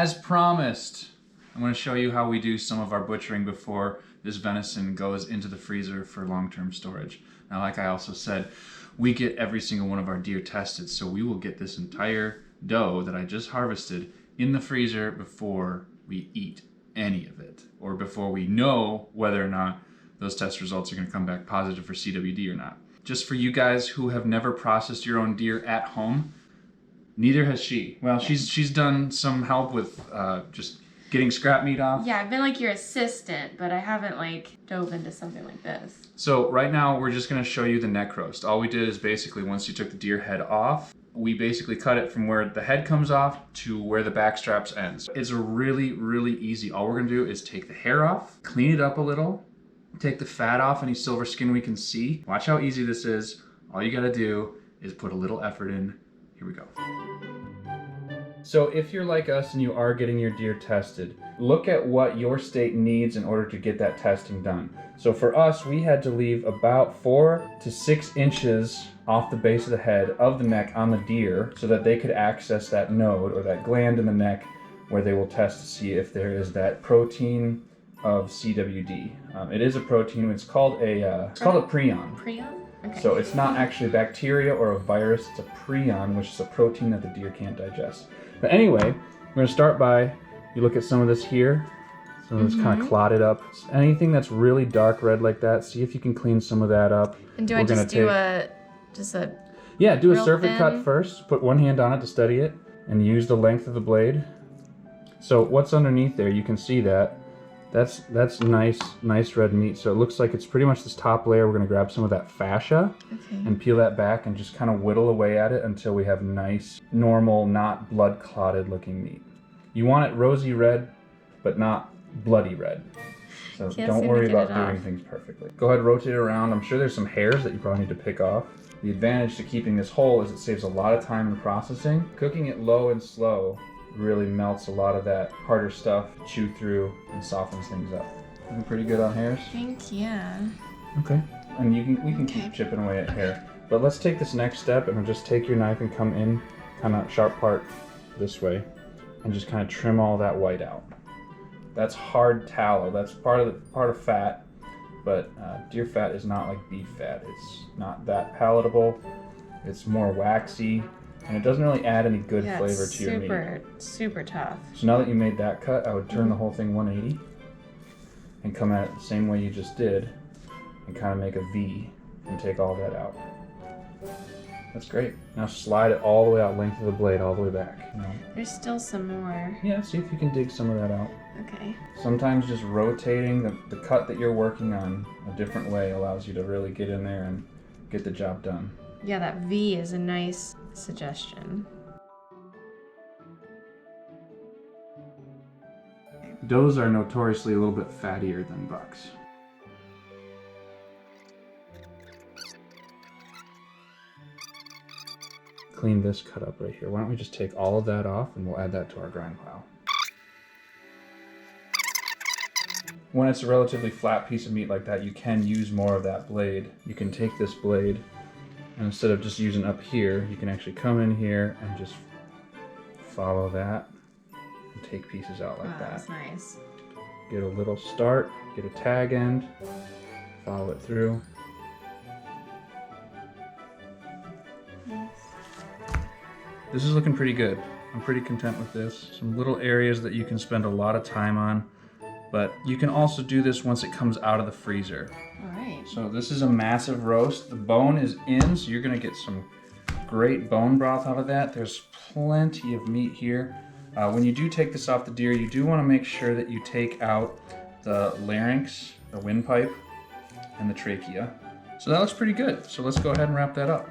As promised, I'm going to show you how we do some of our butchering before this venison goes into the freezer for long-term storage. Now, like I also said, we get every single one of our deer tested, so we will get this entire doe that I just harvested in the freezer before we eat any of it, or before we know whether or not those test results are going to come back positive for CWD or not. Just for you guys who have never processed your own deer at home, neither has she. Well, she's done some help with just getting scrap meat off. Yeah, I've been like your assistant, but I haven't like dove into something like this. So right now we're just going to show you the neck roast. All we did is basically once you took the deer head off, we basically cut it from where the head comes off to where the back straps ends. It's really, really easy. All we're going to do is take the hair off, clean it up a little, take the fat off, any silver skin we can see. Watch how easy this is. All you got to do is put a little effort in. Here we go. So if you're like us and you are getting your deer tested, look at what your state needs in order to get that testing done. So for us, we had to leave about 4 to 6 inches off the base of the head of the neck on the deer so that they could access that node or that gland in the neck where they will test to see if there is that protein of CWD. It is a protein. It's called a prion. Prion? Okay. So it's not actually bacteria or a virus. It's a prion, which is a protein that the deer can't digest. But anyway, we're going to start by, you look at some of this here. Some of this kind of clotted up. Anything that's really dark red like that, see if you can clean some of that up. And do I just do a Yeah, do a real surface thin? cut first. Put one hand on it to steady it and use the length of the blade. So what's underneath there, you can see that. That's nice red meat. So it looks like it's pretty much this top layer. We're going to grab some of that fascia and peel that back and just kind of whittle away at it until we have nice, normal, not blood clotted looking meat. You want it rosy red, but not bloody red. So don't worry about doing things perfectly. Go ahead, rotate it around. I'm sure there's some hairs that you probably need to pick off. The advantage to keeping this whole is it saves a lot of time in processing. Cooking it low and slow really melts a lot of that harder stuff, chew through, and softens things up. Looking pretty good on hairs? Thank you. Okay. And we can keep chipping away at hair. But let's take this next step and just take your knife and come in, kind of sharp part this way, and just kind of trim all that white out. That's hard tallow. That's part of fat, but deer fat is not like beef fat. It's not that palatable. It's more waxy, and it doesn't really add any good flavor to your meat. Super tough. So now that you made that cut, I would turn the whole thing 180 and come at it the same way you just did and kind of make a V and take all that out. That's great. Now slide it all the way out, length of the blade, all the way back. There's still some more. Yeah, see if you can dig some of that out. Okay. Sometimes just rotating the cut that you're working on a different way allows you to really get in there and get the job done. Yeah, that V is a nice suggestion. Does are notoriously a little bit fattier than bucks. Clean this cut up right here. Why don't we just take all of that off and we'll add that to our grind pile. When it's a relatively flat piece of meat like that, you can use more of that blade. You can take this blade and instead of just using up here, you can actually come in here and just follow that and take pieces out like that. That's nice. Get a little start, get a tag end, follow it through. This is looking pretty good. I'm pretty content with this. Some little areas that you can spend a lot of time on, but you can also do this once it comes out of the freezer. All right. So this is a massive roast. The bone is in, so you're gonna get some great bone broth out of that. There's plenty of meat here. When you do take this off the deer, you do wanna make sure that you take out the larynx, the windpipe, and the trachea. So that looks pretty good. So let's go ahead and wrap that up.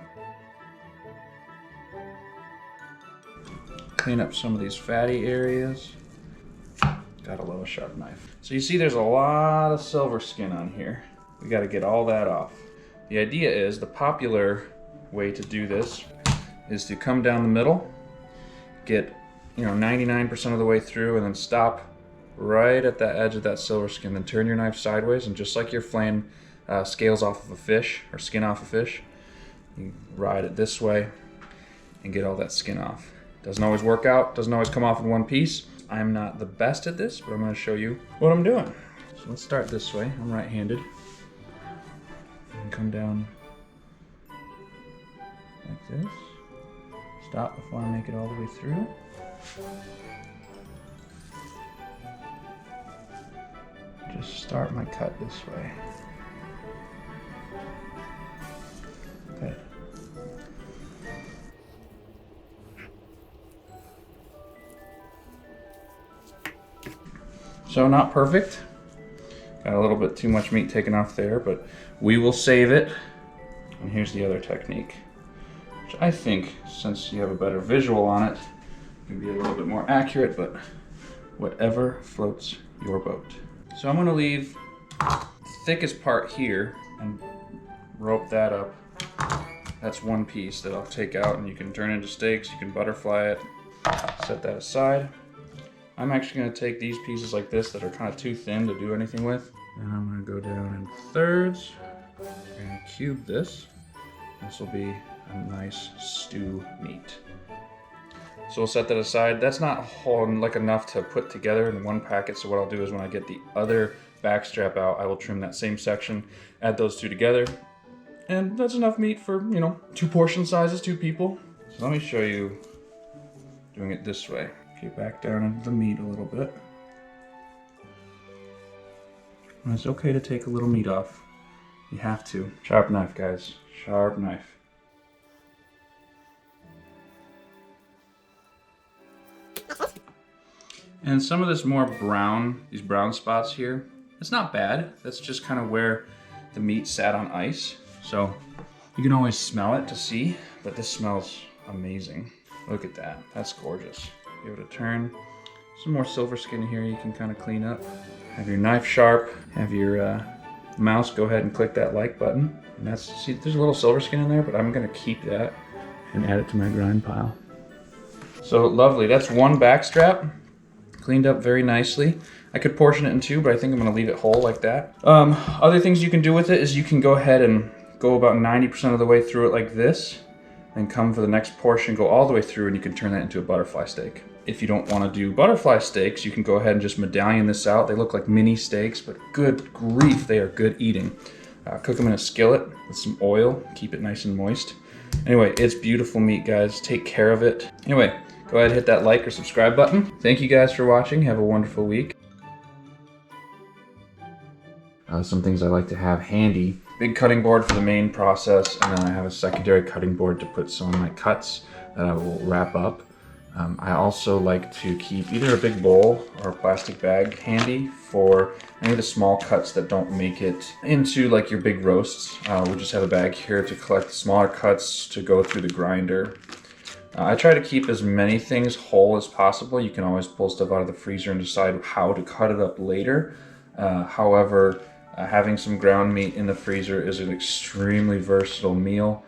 Clean up some of these fatty areas. Gotta love a sharp knife. So you see there's a lot of silver skin on here. We gotta get all that off. The idea is, the popular way to do this is to come down the middle, get 99% of the way through, and then stop right at the edge of that silver skin. Then turn your knife sideways, and just like you're flaying scales off of a fish, or skin off a fish, you ride it this way and get all that skin off. Doesn't always work out, doesn't always come off in one piece. I'm not the best at this, but I'm gonna show you what I'm doing. So let's start this way. I'm right-handed. And come down like this. Stop before I make it all the way through. Just start my cut this way. Okay. So not perfect. Got a little bit too much meat taken off there, but we will save it. And here's the other technique, which I think, since you have a better visual on it, can be a little bit more accurate, but whatever floats your boat. So I'm gonna leave the thickest part here and rope that up. That's one piece that I'll take out and you can turn into steaks, you can butterfly it, set that aside. I'm actually gonna take these pieces like this that are kind of too thin to do anything with, and I'm gonna go down in thirds and cube this. This will be a nice stew meat. So we'll set that aside. That's not like enough to put together in one packet, so what I'll do is when I get the other back strap out, I will trim that same section, add those two together, and that's enough meat for, you know, 2 portion sizes, 2 people. So let me show you doing it this way. Okay, back down into the meat a little bit. And it's okay to take a little meat off. You have to. Sharp knife, guys. Sharp knife. And some of this more brown, these brown spots here, it's not bad. That's just kind of where the meat sat on ice. So you can always smell it to see, but this smells amazing. Look at that, that's gorgeous. Give it a turn. Some more silver skin here you can kind of clean up. Have your knife sharp, have your mouse go ahead and click that like button. And that's, see, there's a little silver skin in there, but I'm gonna keep that and add it to my grind pile. So lovely, that's one back strap. Cleaned up very nicely. I could portion it in 2, but I think I'm gonna leave it whole like that. Other things you can do with it is you can go ahead and go about 90% of the way through it like this, and come for the next portion, go all the way through, and you can turn that into a butterfly steak. If you don't wanna do butterfly steaks, you can go ahead and just medallion this out. They look like mini steaks, but good grief, they are good eating. Cook them in a skillet with some oil, keep it nice and moist. Anyway, it's beautiful meat, guys. Take care of it. Anyway, go ahead and hit that like or subscribe button. Thank you guys for watching. Have a wonderful week. Some things I like to have handy. Big cutting board for the main process, and then I have a secondary cutting board to put some of my cuts that I will wrap up. I also like to keep either a big bowl or a plastic bag handy for any of the small cuts that don't make it into like your big roasts. We'll just have a bag here to collect the smaller cuts to go through the grinder. I try to keep as many things whole as possible. You can always pull stuff out of the freezer and decide how to cut it up later. However, having some ground meat in the freezer is an extremely versatile meal.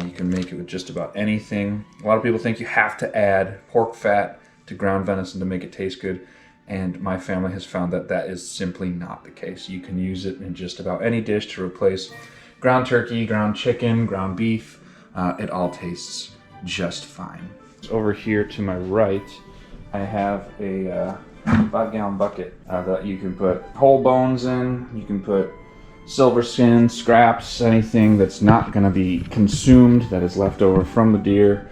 You can make it with just about anything. A lot of people think you have to add pork fat to ground venison to make it taste good, and my family has found that that is simply not the case. You can use it in just about any dish to replace ground turkey, ground chicken, ground beef. It all tastes just fine. Over here to my right, I have a 5-gallon bucket that you can put whole bones in. You can put silver skin, scraps, anything that's not going to be consumed that is left over from the deer.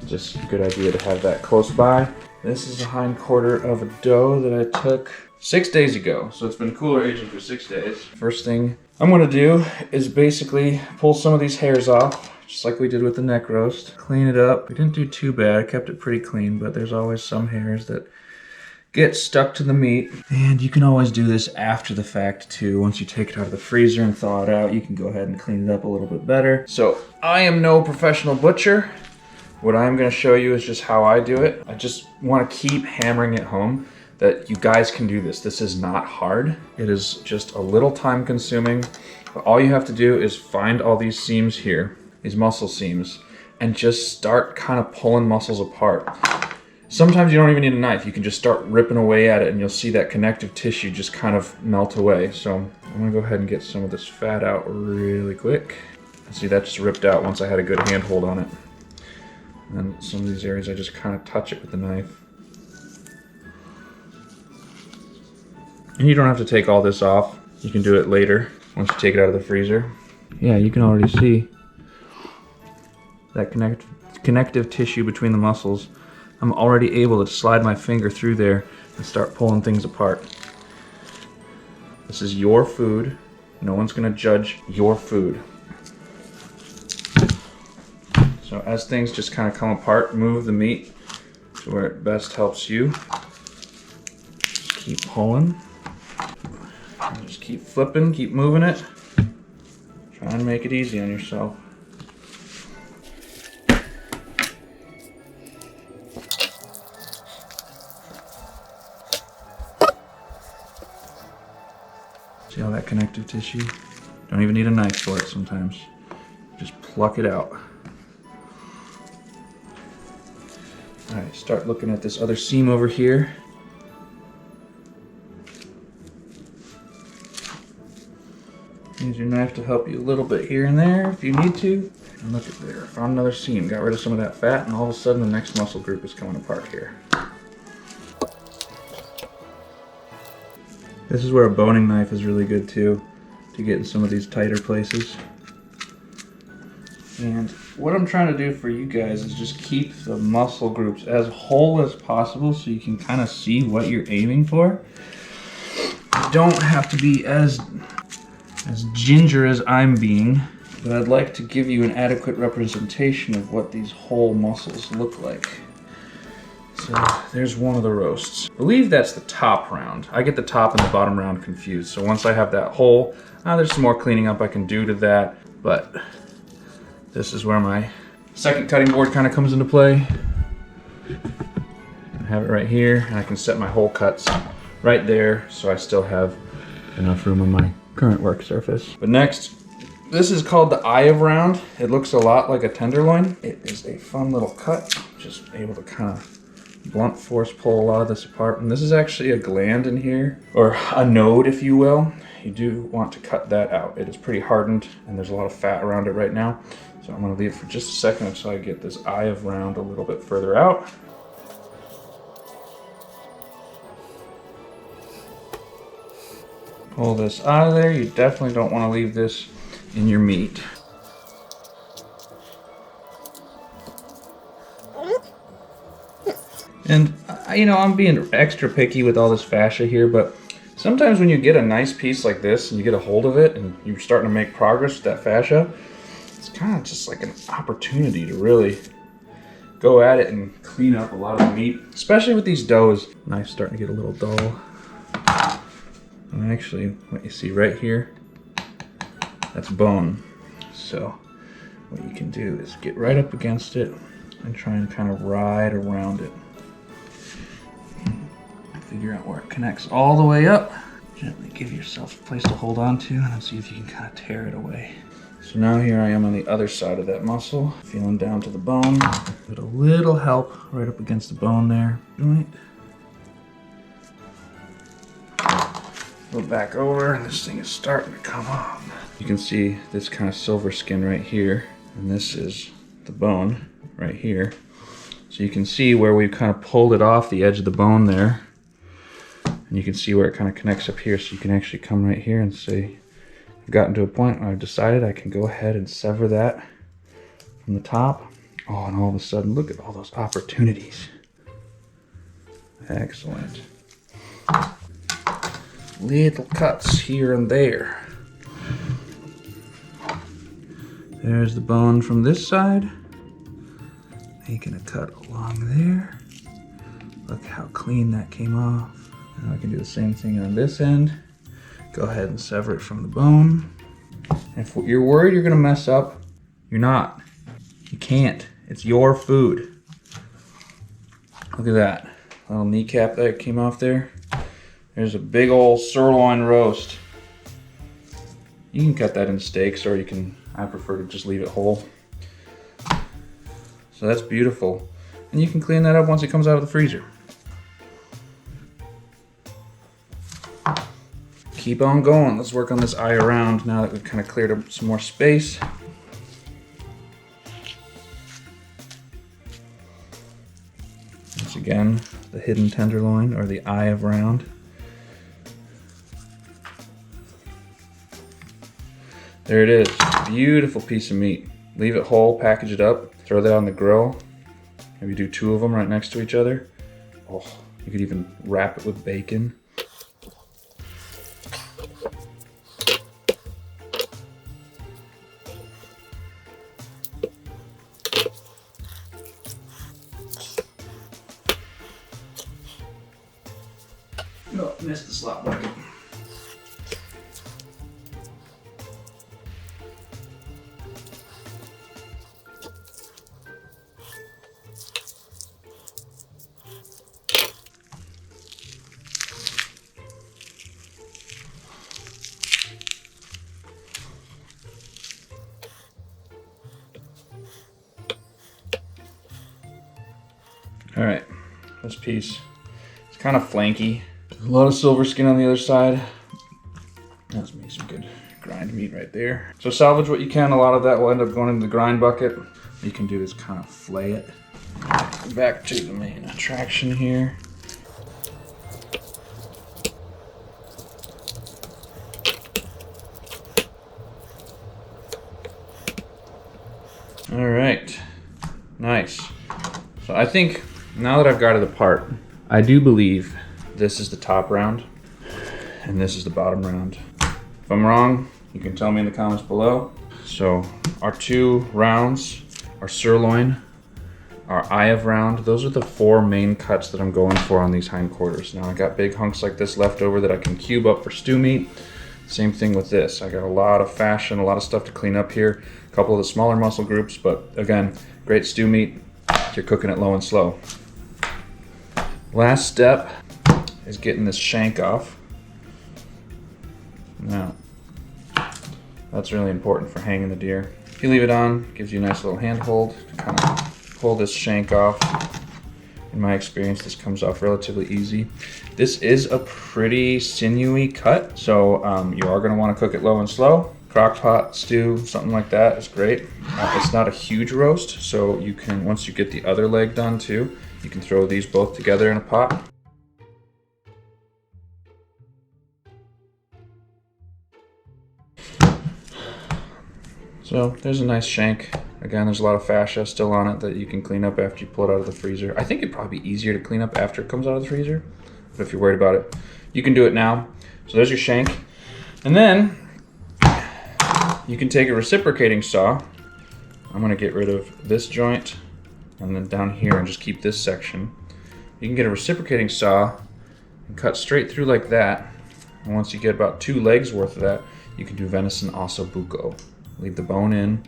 Just a good idea to have that close by. This is a hind quarter of a doe that I took 6 days ago, so it's been cooler aging for 6 days. First thing I'm going to do is basically pull some of these hairs off, just like we did with the neck roast. Clean it up. We didn't do too bad. I kept it pretty clean, but there's always some hairs that get stuck to the meat. And you can always do this after the fact too. Once you take it out of the freezer and thaw it out, you can go ahead and clean it up a little bit better. So I am no professional butcher. What I'm going to show you is just how I do it. I just want to keep hammering it home that you guys can do this. This is not hard. It is just a little time consuming. But all you have to do is find all these seams here, these muscle seams, and just start kind of pulling muscles apart. Sometimes you don't even need a knife. You can just start ripping away at it and you'll see that connective tissue just kind of melt away. So I'm gonna go ahead and get some of this fat out really quick. See, that just ripped out once I had a good handhold on it. And then some of these areas I just kind of touch it with the knife. And you don't have to take all this off. You can do it later once you take it out of the freezer. Yeah, you can already see that connective tissue between the muscles. I'm already able to slide my finger through there and start pulling things apart. This is your food. No one's gonna judge your food. So as things just kind of come apart, move the meat to where it best helps you. Just keep pulling. Just keep flipping, keep moving it. Try and make it easy on yourself. See all that connective tissue? Don't even need a knife for it sometimes. Just pluck it out. All right, start looking at this other seam over here. Use your knife to help you a little bit here and there if you need to. And look at there, found another seam. Got rid of some of that fat, and all of a sudden the next muscle group is coming apart here. This is where a boning knife is really good too, to get in some of these tighter places. And what I'm trying to do for you guys is just keep the muscle groups as whole as possible so you can kind of see what you're aiming for. You don't have to be as ginger as I'm being, but I'd like to give you an adequate representation of what these whole muscles look like. So there's one of the roasts. I believe that's the top round. I get the top and the bottom round confused. So once I have that whole, there's some more cleaning up I can do to that, but this is where my second cutting board kind of comes into play. I have it right here, and I can set my hole cuts right there, so I still have enough room on my current work surface. But next, this is called the eye of round. It looks a lot like a tenderloin. It is a fun little cut, just able to kind of blunt force pull a lot of this apart. And this is actually a gland in here, or a node, if you will. You do want to cut that out. It is pretty hardened, and there's a lot of fat around it right now. So I'm gonna leave it for just a second until I get this eye of round a little bit further out. Pull this out of there. You definitely don't want to leave this in your meat. And I'm being extra picky with all this fascia here, but sometimes when you get a nice piece like this and you get a hold of it and you're starting to make progress with that fascia, it's kind of just like an opportunity to really go at it and clean up a lot of the meat, especially with these doughs. Knife's starting to get a little dull. And actually, what you see right here, that's bone. So what you can do is get right up against it and try and kind of ride around it. Figure out where it connects all the way up. Gently give yourself a place to hold on to, and then see if you can kind of tear it away. So now here I am on the other side of that muscle, feeling down to the bone. With a little help right up against the bone there. Joint. Flip back over, and this thing is starting to come off. You can see this kind of silver skin right here, and this is the bone right here. So you can see where we've kind of pulled it off the edge of the bone there. And you can see where it kind of connects up here, so you can actually come right here and say, I've gotten to a point where I've decided I can go ahead and sever that from the top. Oh, and all of a sudden, look at all those opportunities. Excellent. Little cuts here and there. There's the bone from this side. Making a cut along there. Look how clean that came off. Now I can do the same thing on this end. Go ahead and sever it from the bone. And if you're worried you're gonna mess up, you're not. You can't. It's your food. Look at that. Little kneecap that came off there. There's a big old sirloin roast. You can cut that in steaks, or I prefer to just leave it whole. So that's beautiful. And you can clean that up once it comes out of the freezer. Keep on going. Let's work on this eye around now that we've kind of cleared up some more space. Once again, the hidden tenderloin, or the eye of round. There it is, beautiful piece of meat. Leave it whole, package it up, throw that on the grill. Maybe do 2 of them right next to each other. Oh, you could even wrap it with bacon. Oh, missed the slot bucket. All right, this piece, it's kind of flanky. A lot of silver skin on the other side. That's me some good grind meat right there. So salvage what you can. A lot of that will end up going into the grind bucket. What you can do is kind of flay it. Back to the main attraction here. All right, nice. So I think now that I've got it apart, I do believe this is the top round and this is the bottom round. If I'm wrong, you can tell me in the comments below. So our 2 rounds, our sirloin, our eye of round, those are the 4 main cuts that I'm going for on these hindquarters. Now I got big hunks like this left over that I can cube up for stew meat. Same thing with this. I got a lot of fascia, a lot of stuff to clean up here. A couple of the smaller muscle groups, but again, great stew meat. You're cooking it low and slow. Last step is getting this shank off. Now, that's really important for hanging the deer. If you leave it on, it gives you a nice little handhold to kind of pull this shank off. In my experience, this comes off relatively easy. This is a pretty sinewy cut, so you are gonna wanna cook it low and slow. Crock pot, stew, something like that is great. It's not a huge roast, so you can, once you get the other leg done too, you can throw these both together in a pot. So there's a nice shank. Again, there's a lot of fascia still on it that you can clean up after you pull it out of the freezer. I think it'd probably be easier to clean up after it comes out of the freezer, but if you're worried about it, you can do it now. So there's your shank. And then you can take a reciprocating saw. I'm gonna get rid of this joint and then down here and just keep this section. You can get a reciprocating saw and cut straight through like that. And once you get about 2 legs worth of that, you can do venison osso buco. Leave the bone in.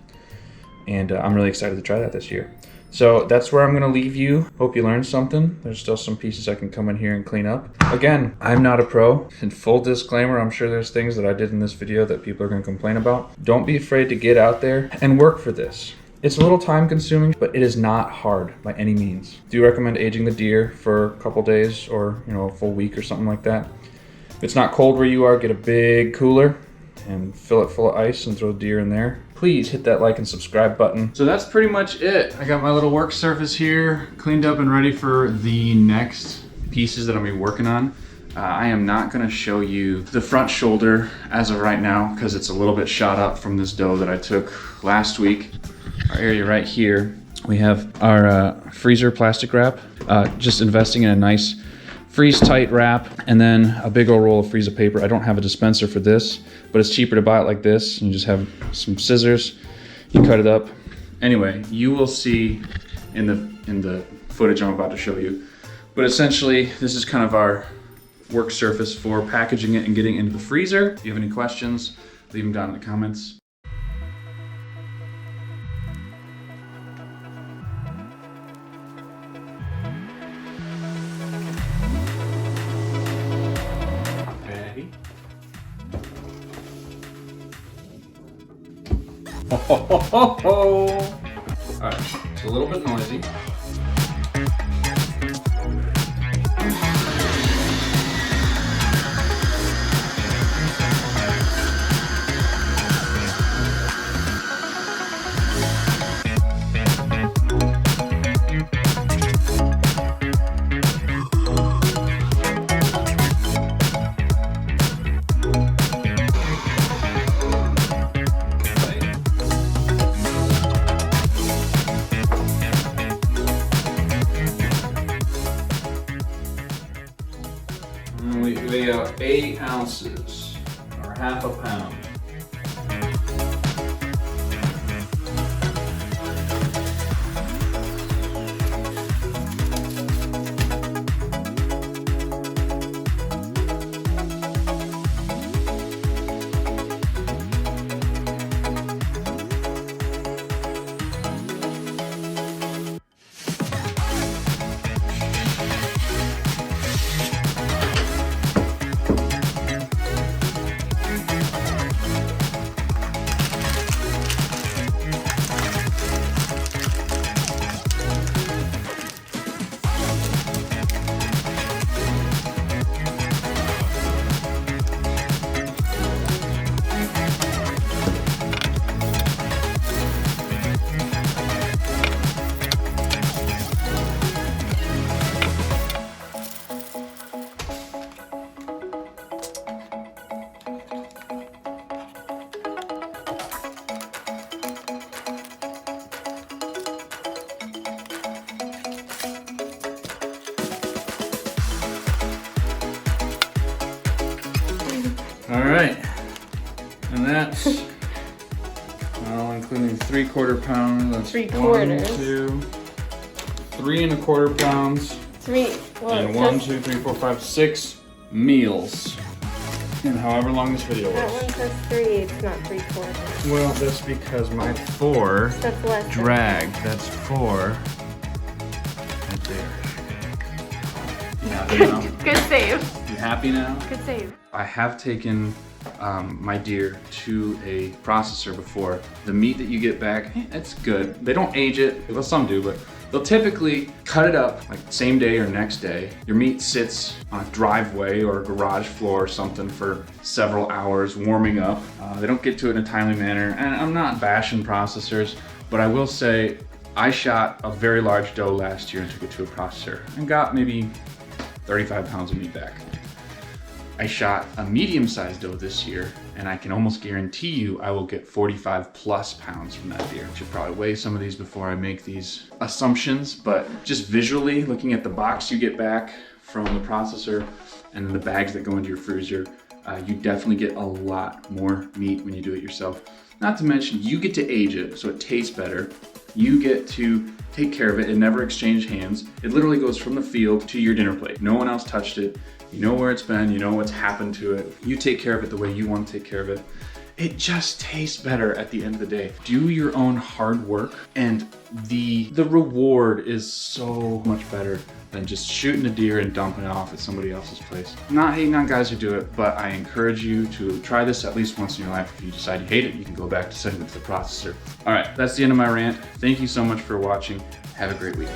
And I'm really excited to try that this year. So that's where I'm gonna leave you. Hope you learned something. There's still some pieces I can come in here and clean up. Again, I'm not a pro. And full disclaimer, I'm sure there's things that I did in this video that people are gonna complain about. Don't be afraid to get out there and work for this. It's a little time consuming, but it is not hard by any means. Do recommend aging the deer for a couple days or a full week or something like that. If it's not cold where you are, get a big cooler and fill it full of ice and throw the deer in there. Please hit that like and subscribe button. So that's pretty much it. I got my little work surface here cleaned up and ready for the next pieces that I'm gonna be working on. I am not gonna show you the front shoulder as of right now because it's a little bit shot up from this doe that I took last week. Our area right here, we have our freezer plastic wrap, just investing in a nice freeze tight wrap, and then a big old roll of Frieza paper. I don't have a dispenser for this, but it's cheaper to buy it like this. You just have some scissors, you cut it up. Anyway, you will see in the footage I'm about to show you. But essentially, this is kind of our work surface for packaging it and getting it into the freezer. If you have any questions, leave them down in the comments. All right, it's a little bit noisy. And we weigh out 8 ounces, or half a pound. All right, and that's, well, including 3/4 pound, that's 3/4. 1, 2, 3 1/4 pounds, and 1, 2, 3, 4, 5, 6 meals. And however long this video That was. one says 3, it's not 3/4. Well, that's because my 4 That's less than dragged. That's 4 right there. You happy now? Good save. You happy now? Good save. I have taken my deer to a processor before. The meat that you get back, it's good. They don't age it. Well, some do, but they'll typically cut it up like same day or next day. Your meat sits on a driveway or a garage floor or something for several hours warming up. They don't get to it in a timely manner. And I'm not bashing processors, but I will say I shot a very large doe last year and took it to a processor and got maybe 35 pounds of meat back. I shot a medium-sized doe this year, and I can almost guarantee you I will get 45 plus pounds from that deer. I should probably weigh some of these before I make these assumptions, but just visually looking at the box you get back from the processor and then the bags that go into your freezer, you definitely get a lot more meat when you do it yourself. Not to mention, you get to age it, so it tastes better. You get to take care of it. It never exchanged hands. It literally goes from the field to your dinner plate. No one else touched it. You know where it's been, you know what's happened to it. You take care of it the way you want to take care of it. It just tastes better at the end of the day. Do your own hard work, and the reward is so much better than just shooting a deer and dumping it off at somebody else's place. I'm not hating on guys who do it, but I encourage you to try this at least once in your life. If you decide you hate it, you can go back to sending it to the processor. All right, that's the end of my rant. Thank you so much for watching. Have a great week.